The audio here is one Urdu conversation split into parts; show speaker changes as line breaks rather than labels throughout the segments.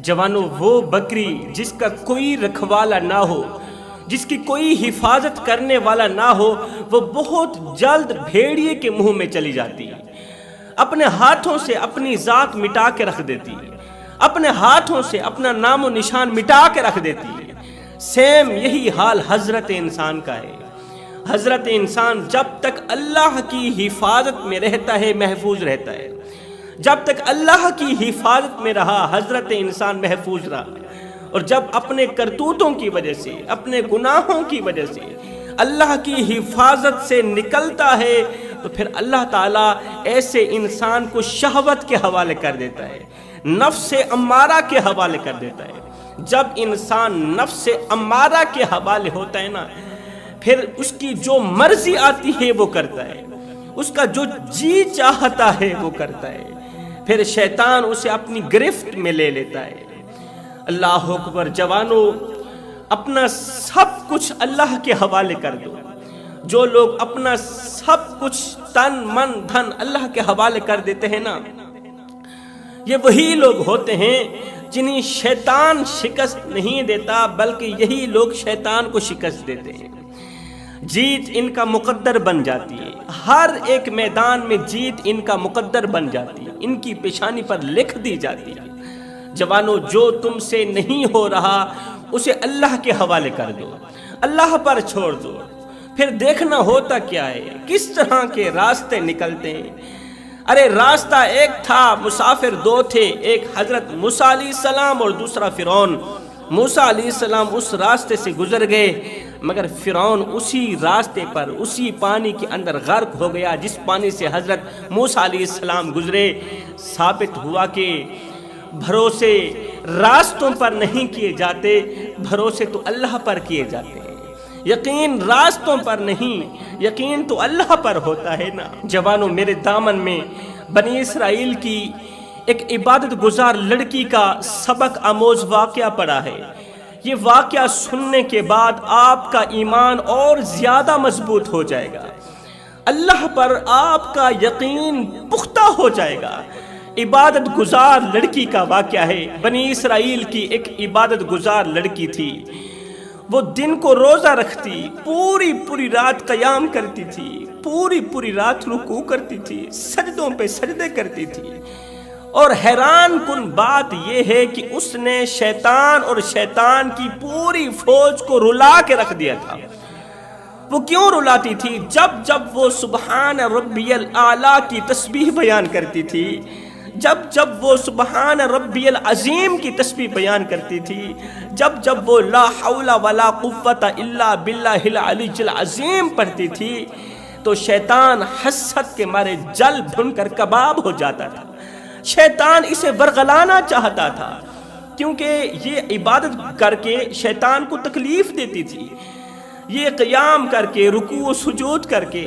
جوانوں، وہ بکری جس کا کوئی رکھوالا نہ ہو، جس کی کوئی حفاظت کرنے والا نہ ہو، وہ بہت جلد بھیڑیے کے منہ میں چلی جاتی ہے، اپنے ہاتھوں سے اپنی ذات مٹا کے رکھ دیتی ہے، اپنے ہاتھوں سے اپنا نام و نشان مٹا کے رکھ دیتی ہے۔ سیم یہی حال حضرت انسان کا ہے۔ حضرت انسان جب تک اللہ کی حفاظت میں رہتا ہے محفوظ رہتا ہے، جب تک اللہ کی حفاظت میں رہا حضرت انسان محفوظ رہا، اور جب اپنے کرتوتوں کی وجہ سے، اپنے گناہوں کی وجہ سے اللہ کی حفاظت سے نکلتا ہے تو پھر اللہ تعالیٰ ایسے انسان کو شہوت کے حوالے کر دیتا ہے، نفس امارہ کے حوالے کر دیتا ہے۔ جب انسان نفس امارہ کے حوالے ہوتا ہے نا، پھر اس کی جو مرضی آتی ہے وہ کرتا ہے، اس کا جو جی چاہتا ہے وہ کرتا ہے، پھر شیطان اسے اپنی گرفت میں لے لیتا ہے۔ اللہ اکبر۔ جوانوں، اپنا سب کچھ اللہ کے حوالے کر دو۔ جو لوگ اپنا سب کچھ تن من دھن اللہ کے حوالے کر دیتے ہیں نا، یہ وہی لوگ ہوتے ہیں جنہیں شیطان شکست نہیں دیتا، بلکہ یہی لوگ شیطان کو شکست دیتے ہیں۔ جیت ان کا مقدر بن جاتی ہے، ہر ایک میدان میں جیت ان کا مقدر بن جاتی ہے، ان کی پیشانی پر لکھ دی جاتی ہے۔ جوانوں، جو تم سے نہیں ہو رہا اسے اللہ کے حوالے کر دو، اللہ پر چھوڑ دو، پھر دیکھنا ہوتا کیا ہے، کس طرح کے راستے نکلتے ہیں۔ ارے راستہ ایک تھا، مسافر دو تھے، ایک حضرت موسیٰ علیہ السلام اور دوسرا فرعون۔ موسیٰ علیہ السلام اس راستے سے گزر گئے، مگر فرعون اسی راستے پر اسی پانی کے اندر غرق ہو گیا جس پانی سے حضرت موسیٰ علیہ السلام گزرے۔ ثابت ہوا کہ بھروسے راستوں پر نہیں کیے جاتے، بھروسے تو اللہ پر کیے جاتے ہیں۔ یقین راستوں پر نہیں، یقین تو اللہ پر ہوتا ہے نا۔ جوانوں، میرے دامن میں بنی اسرائیل کی ایک عبادت گزار لڑکی کا سبق آموز واقعہ پڑا ہے۔ یہ واقعہ سننے کے بعد آپ کا ایمان اور زیادہ مضبوط ہو جائے گا، اللہ پر آپ کا یقین پختہ ہو جائے گا۔ عبادت گزار لڑکی کا واقعہ ہے۔ بنی اسرائیل کی ایک عبادت گزار لڑکی تھی، وہ دن کو روزہ رکھتی، پوری رات قیام کرتی تھی، پوری رات رکوع کرتی تھی، سجدوں پہ سجدے کرتی تھی، اور حیران کن بات یہ ہے کہ اس نے شیطان اور شیطان کی پوری فوج کو رلا کے رکھ دیا تھا۔ وہ کیوں رلاتی تھی؟ جب وہ سبحان ربی الاعلیٰ کی تسبیح بیان کرتی تھی، جب وہ سبحان ربی العظیم کی تسبیح بیان کرتی تھی، جب وہ لا حول ولا قوت الا باللہ العلی العظیم پڑھتی تھی، تو شیطان حسد کے مارے جل بھن کر کباب ہو جاتا تھا۔ شیطان اسے ورغلانا چاہتا تھا، کیونکہ یہ عبادت کر کے شیطان کو تکلیف دیتی تھی، یہ قیام کر کے، رکوع و سجود کر کے،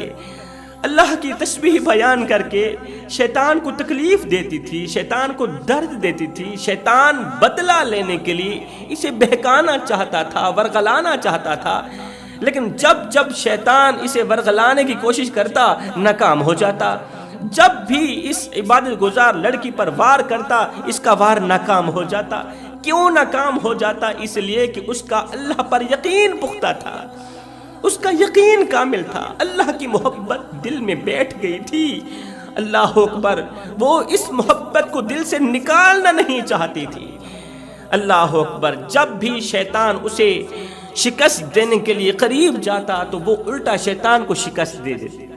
اللہ کی تسبیح بیان کر کے شیطان کو تکلیف دیتی تھی، شیطان کو درد دیتی تھی۔ شیطان بدلہ لینے کے لیے اسے بہکانا چاہتا تھا، ورغلانا چاہتا تھا، لیکن جب شیطان اسے ورغلانے کی کوشش کرتا، ناکام ہو جاتا۔ جب بھی اس عبادت گزار لڑکی پر وار کرتا، اس کا وار ناکام ہو جاتا۔ کیوں ناکام ہو جاتا؟ اس لیے کہ اس کا اللہ پر یقین پختہ تھا، اس کا یقین کامل تھا، اللہ کی محبت دل میں بیٹھ گئی تھی۔ اللہ اکبر۔ وہ اس محبت کو دل سے نکالنا نہیں چاہتی تھی۔ اللہ اکبر۔ جب بھی شیطان اسے شکست دینے کے لیے قریب جاتا تو وہ الٹا شیطان کو شکست دے دیتی۔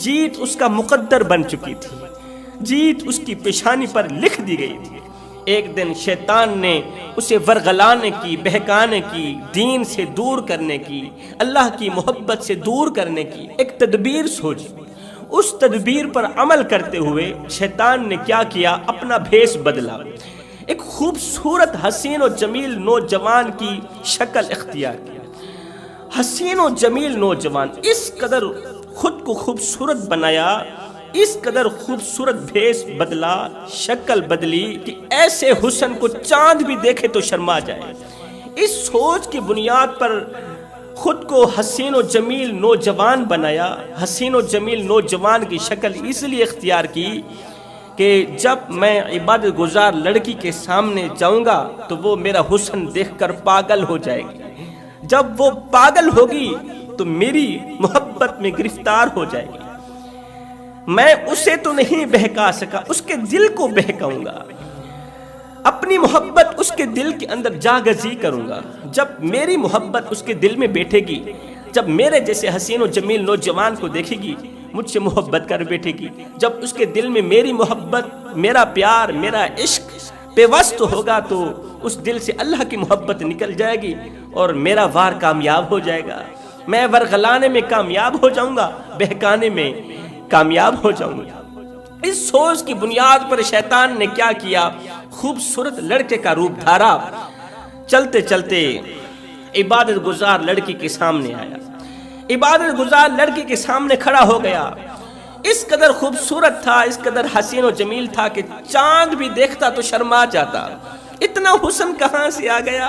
جیت اس کا مقدر بن چکی تھی، جیت اس کی پیشانی پر لکھ دی گئی تھی۔ ایک دن شیطان نے اسے ورغلانے کی، بہکانے کی، دین سے دور کرنے کی، اللہ کی محبت سے دور کرنے کی ایک تدبیر سوچی۔ اس تدبیر پر عمل کرتے ہوئے شیطان نے کیا کیا؟ اپنا بھیس بدلا، ایک خوبصورت حسین و جمیل نوجوان کی شکل اختیار کی۔ حسین و جمیل نوجوان، اس قدر خود کو خوبصورت بنایا، اس قدر خوبصورت بھیس بدلا، شکل بدلی کہ ایسے حسن کو چاند بھی دیکھے تو شرما جائے۔ اس سوچ کی بنیاد پر خود کو حسین و جمیل نوجوان بنایا۔ حسین و جمیل نوجوان کی شکل اس لیے اختیار کی کہ جب میں عبادت گزار لڑکی کے سامنے جاؤں گا تو وہ میرا حسن دیکھ کر پاگل ہو جائے گی، جب وہ پاگل ہوگی تو میری محبت میں گرفتار ہو جائے گی۔ میں اسے تو نہیں بہکا سکا، اس کے دل کو بہکاؤں گا، اپنی محبت اس کے دل کے اندر جاگزی کروں گا۔ جب میری محبت اس کے دل میں بیٹھے گی، جب میرے جیسے حسین و جمیل نوجوان کو دیکھے گی، مجھ سے محبت کر بیٹھے گی، جب اس کے دل میں میری محبت، میرا پیار، میرا عشق پیوست ہوگا تو اس دل سے اللہ کی محبت نکل جائے گی اور میرا وار کامیاب ہو جائے گا۔ میں ورغلانے میں کامیاب ہو جاؤں گا، بہکانے میں کامیاب ہو جاؤں گا۔ اس سوچ کی بنیاد پر شیطان نے کیا کیا؟ خوبصورت لڑکے کا روپ دھارا، چلتے چلتے عبادت گزار لڑکی کے سامنے آیا، عبادت گزار لڑکی کے سامنے کھڑا ہو گیا۔ اس قدر خوبصورت تھا، اس قدر حسین و جمیل تھا کہ چاند بھی دیکھتا تو شرما جاتا۔ اتنا حسن کہاں سے آ گیا؟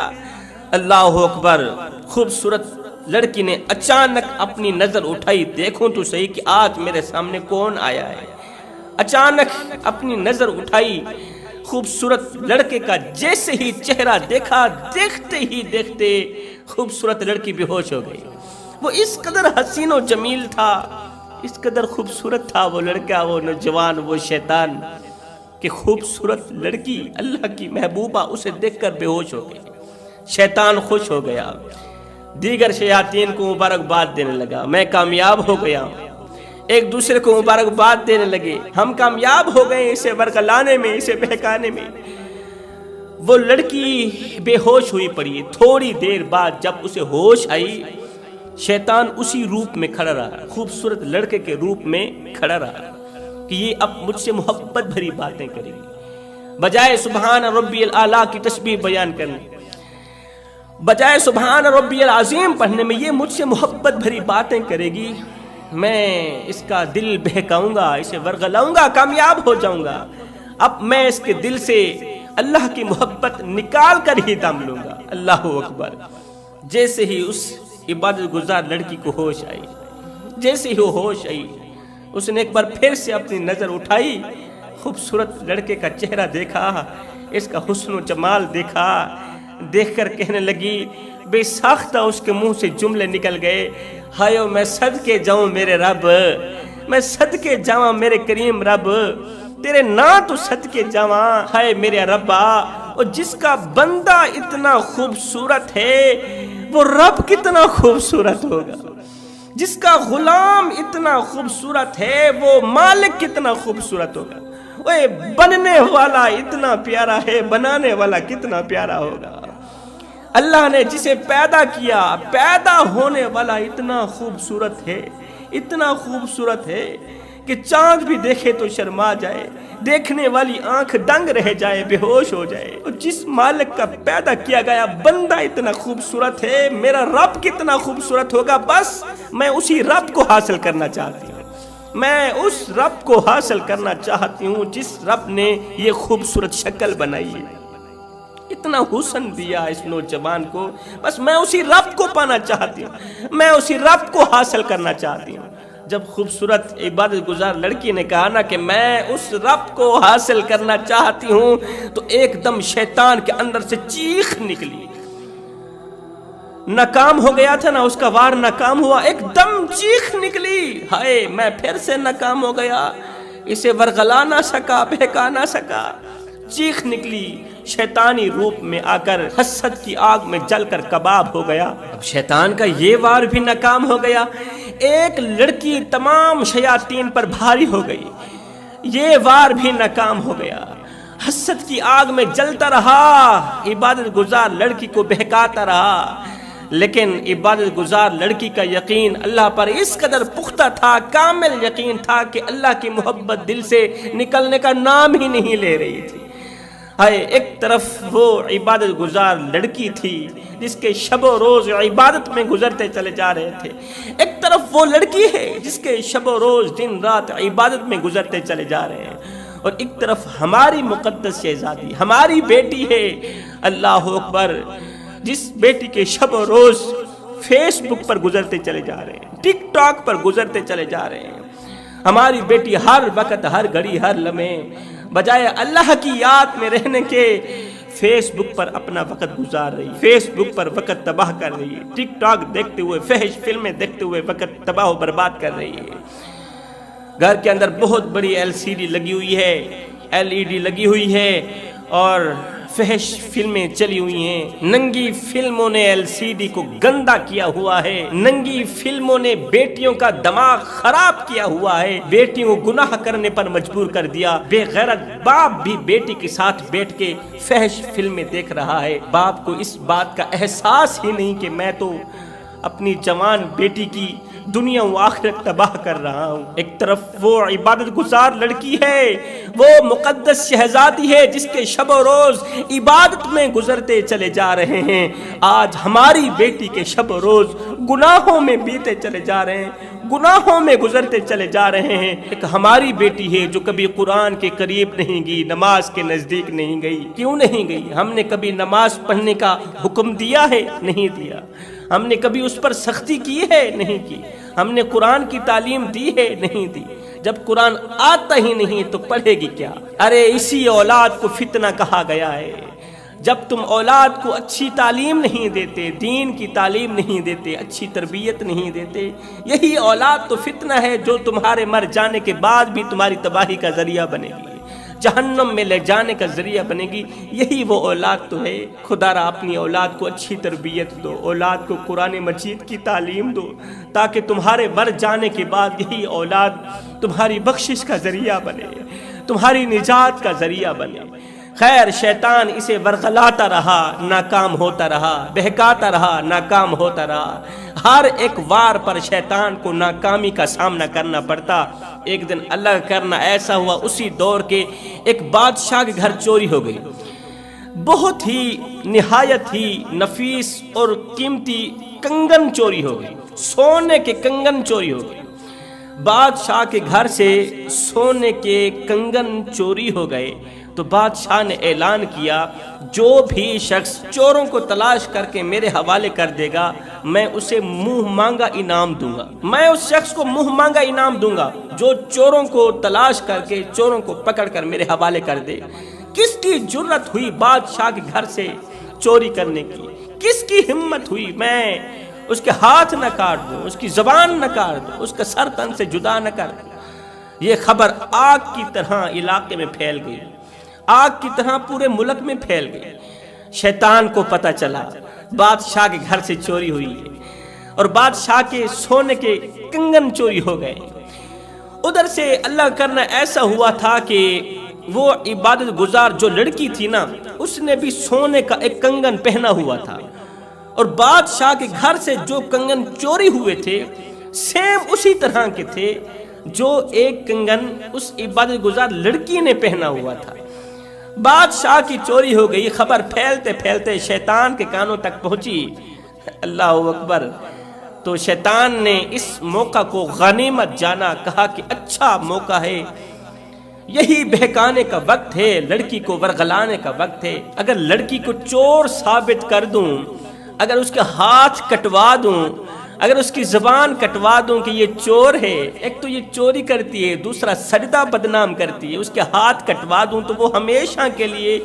اللہ اکبر! خوبصورت لڑکی نے اچانک اپنی نظر اٹھائی، دیکھوں تو صحیح کہ آج میرے سامنے کون آیا ہے۔ اچانک اپنی نظر اٹھائی، خوبصورت لڑکے کا جیسے ہی چہرہ دیکھا، دیکھتے ہی دیکھتے خوبصورت لڑکی بے ہوش ہو گئی۔ وہ اس قدر حسین و جمیل تھا، اس قدر خوبصورت تھا وہ لڑکا، وہ نوجوان، وہ شیطان، کہ خوبصورت لڑکی اللہ کی محبوبہ اسے دیکھ کر بے ہوش ہو گئی۔ شیطان خوش ہو گیا، دیگر شیاطین کو مبارکباد دینے لگا، میں کامیاب ہو گیا۔ ایک دوسرے کو مبارکباد دینے لگے، ہم کامیاب ہو گئے اسے ورغلانے میں، اسے بہکانے میں۔ وہ لڑکی بے ہوش ہوئی پڑی۔ تھوڑی دیر بعد جب اسے ہوش آئی، شیطان اسی روپ میں کھڑا رہا، خوبصورت لڑکے کے روپ میں کھڑا رہا کہ یہ اب مجھ سے محبت بھری باتیں کرے گی۔ بجائے سبحان ربی الاعلیٰ کی تسبیح بیان کرنے، بجائے سبحان ربی العظیم پڑھنے میں یہ مجھ سے محبت بھری باتیں کرے گی۔ میں اس کا دل بہکاؤں گا، اسے ورغلاؤں گا، کامیاب ہو جاؤں گا۔ اب میں اس کے دل سے اللہ کی محبت نکال کر ہی دم لوں گا۔ اللہ اکبر! جیسے ہی اس عبادت گزار لڑکی کو ہوش آئی، جیسے ہی وہ ہوش آئی، اس نے ایک بار پھر سے اپنی نظر اٹھائی، خوبصورت لڑکے کا چہرہ دیکھا، اس کا حسن و جمال دیکھا، دیکھ کر کہنے لگی، بے ساختہ اس کے منہ سے جملے نکل گئے، ہائے میں صدقے جاؤں میرے رب، میں صدقے جاؤں میرے کریم رب، تیرے نا تو صدقے جاؤں، ہائے میرے ربا، اور جس کا بندہ اتنا خوبصورت ہے وہ رب کتنا خوبصورت ہوگا، جس کا غلام اتنا خوبصورت ہے وہ مالک کتنا خوبصورت ہوگا، وہ بننے والا اتنا پیارا ہے، بنانے والا کتنا پیارا ہوگا۔ اللہ نے جسے پیدا کیا، پیدا ہونے والا اتنا خوبصورت ہے، اتنا خوبصورت ہے کہ چاند بھی دیکھے تو شرما جائے، دیکھنے والی آنکھ دنگ رہ جائے، بے ہوش ہو جائے۔ اور جس مالک کا پیدا کیا گیا بندہ اتنا خوبصورت ہے، میرا رب کتنا خوبصورت ہوگا، بس میں اسی رب کو حاصل کرنا چاہتی ہوں، میں اس رب کو حاصل کرنا چاہتی ہوں جس رب نے یہ خوبصورت شکل بنائی ہے، اتنا حسن دیا اس نوجوان کو، بس میں اسی رب کو پانا چاہتی ہوں، میں اسی رب کو حاصل کرنا چاہتی ہوں۔ جب خوبصورت عبادت گزار لڑکی نے کہا نا کہ میں اس رب کو حاصل کرنا چاہتی ہوں، تو ایک دم شیطان کے اندر سے چیخ نکلی۔ ناکام ہو گیا تھا نا، اس کا وار ناکام ہوا، ایک دم چیخ نکلی، ہائے میں پھر سے ناکام ہو گیا، اسے ورغلا نہ سکا، بہکا نہ سکا۔ چیخ نکلی، شیطانی روپ میں آ کر حسد کی آگ میں جل کر کباب ہو گیا۔ اب شیطان کا یہ وار بھی ناکام ہو گیا، ایک لڑکی تمام شیاطین پر بھاری ہو گئی، یہ وار بھی ناکام ہو گیا۔ حسد کی آگ میں جلتا رہا، عبادت گزار لڑکی کو بہکاتا رہا، لیکن عبادت گزار لڑکی کا یقین اللہ پر اس قدر پختہ تھا، کامل یقین تھا کہ اللہ کی محبت دل سے نکلنے کا نام ہی نہیں لے رہی تھی۔ ہائے ایک طرف وہ عبادت گزار لڑکی تھی جس کے شب و روز عبادت میں گزرتے چلے جا رہے تھے، ایک طرف وہ لڑکی ہے جس کے شب و روز دن رات عبادت میں گزرتے چلے جا رہے ہیں، اور ایک طرف ہماری مقدس شہزادی، ہماری بیٹی ہے، اللہ اکبر، جس بیٹی کے شب و روز فیس بک پر گزرتے چلے جا رہے ہیں، ٹک ٹاک پر گزرتے چلے جا رہے ہیں۔ ہماری بیٹی ہر وقت، ہر گھڑی، ہر لمحے بجائے اللہ کی یاد میں رہنے کے فیس بک پر اپنا وقت گزار رہی ہے، فیس بک پر وقت تباہ کر رہی ہے، ٹک ٹاک دیکھتے ہوئے، فحش فلمیں دیکھتے ہوئے وقت تباہ و برباد کر رہی ہے۔ گھر کے اندر بہت بڑی LCD لگی ہوئی ہے، LED لگی ہوئی ہے اور فحش فلمیں چلی ہوئی ہیں۔ ننگی فلموں نے LCD کو گندا کیا ہوا ہے، ننگی فلموں نے بیٹیوں کا دماغ خراب کیا ہوا ہے، بیٹیوں کو گناہ کرنے پر مجبور کر دیا۔ بے غیرت باپ بھی بیٹی کے ساتھ بیٹھ کے فحش فلمیں دیکھ رہا ہے۔ باپ کو اس بات کا احساس ہی نہیں کہ میں تو اپنی جوان بیٹی کی دنیا و آخرت تباہ کر رہا ہوں۔ ایک طرف وہ عبادت گزار لڑکی ہے، وہ مقدس شہزادی ہے جس کے شب و روز عبادت میں گزرتے چلے جا رہے ہیں، آج ہماری بیٹی کے شب و روز گناہوں میں بیتے چلے جا رہے ہیں، گناہوں میں گزرتے چلے جا رہے ہیں۔ ایک ہماری بیٹی ہے جو کبھی قرآن کے قریب نہیں گئی، نماز کے نزدیک نہیں گئی۔ کیوں نہیں گئی؟ ہم نے کبھی نماز پڑھنے کا حکم دیا ہے؟ نہیں دیا۔ ہم نے کبھی اس پر سختی کی ہے؟ نہیں کی۔ ہم نے قرآن کی تعلیم دی ہے؟ نہیں دی۔ جب قرآن آتا ہی نہیں تو پڑھے گی کیا؟ ارے اسی اولاد کو فتنہ کہا گیا ہے۔ جب تم اولاد کو اچھی تعلیم نہیں دیتے، دین کی تعلیم نہیں دیتے، اچھی تربیت نہیں دیتے، یہی اولاد تو فتنہ ہے جو تمہارے مر جانے کے بعد بھی تمہاری تباہی کا ذریعہ بنے گی، جہنم میں لے جانے کا ذریعہ بنے گی۔ یہی وہ اولاد تو ہے۔ خدا را اپنی اولاد کو اچھی تربیت دو، اولاد کو قرآن مجید کی تعلیم دو، تاکہ تمہارے مر جانے کے بعد یہی اولاد تمہاری بخشش کا ذریعہ بنے، تمہاری نجات کا ذریعہ بنے۔ خیر، شیطان اسے ورغلاتا رہا، ناکام ہوتا رہا، بہکاتا رہا، ناکام ہوتا رہا۔ ہر ایک وار پر شیطان کو ناکامی کا سامنا کرنا پڑتا۔ ایک دن اللہ کا کرنا ایسا ہوا، اسی دور کے ایک بادشاہ کے گھر چوری ہو گئی۔ بہت ہی نہایت ہی نفیس اور قیمتی کنگن چوری ہو گئی، سونے کے کنگن چوری ہو گئے۔ بادشاہ کے گھر سے سونے کے کنگن چوری ہو گئے تو بادشاہ نے اعلان کیا، جو بھی شخص چوروں کو تلاش کر کے میرے حوالے کر دے گا، میں اسے منہ مانگا انعام دوں گا۔ میں اس شخص کو منہ مانگا انعام دوں گا جو چوروں کو تلاش کر کے، چوروں کو پکڑ کر میرے حوالے کر دے۔ کس کی جرت ہوئی بادشاہ کے گھر سے چوری کرنے کی؟ کس کی ہمت ہوئی میں اس کے ہاتھ نہ کاٹ دوں، اس کی زبان نہ کاٹ دوں، اس کا سر تن سے جدا نہ کر دوں؟ یہ خبر آگ کی طرح علاقے میں پھیل گئی، آگ کی طرح پورے ملک میں پھیل گئی۔ شیطان کو پتہ چلا بادشاہ کے گھر سے چوری ہوئی ہے اور بادشاہ کے سونے کے کنگن چوری ہو گئے۔ ادھر سے اللہ کرنا ایسا ہوا تھا کہ وہ عبادت گزار جو لڑکی تھی نا، اس نے بھی سونے کا ایک کنگن پہنا ہوا تھا، اور بادشاہ کے گھر سے جو کنگن چوری ہوئے تھے سیم اسی طرح کے تھے جو ایک کنگن اس عبادت گزار لڑکی نے پہنا ہوا تھا۔ بادشاہ کی چوری ہو گئی، خبر پھیلتے پھیلتے شیطان کے کانوں تک پہنچی۔ اللہ اکبر! تو شیطان نے اس موقع کو غنیمت جانا، کہا کہ اچھا موقع ہے، یہی بہکانے کا وقت ہے، لڑکی کو ورغلانے کا وقت ہے۔ اگر لڑکی کو چور ثابت کر دوں، اگر اس کے ہاتھ کٹوا دوں، اگر اس کی زبان کٹوا دوں کہ یہ چور ہے، ایک تو یہ چوری کرتی ہے، دوسرا سجدہ بدنام کرتی ہے، اس کے ہاتھ کٹوا دوں تو وہ ہمیشہ کے لیے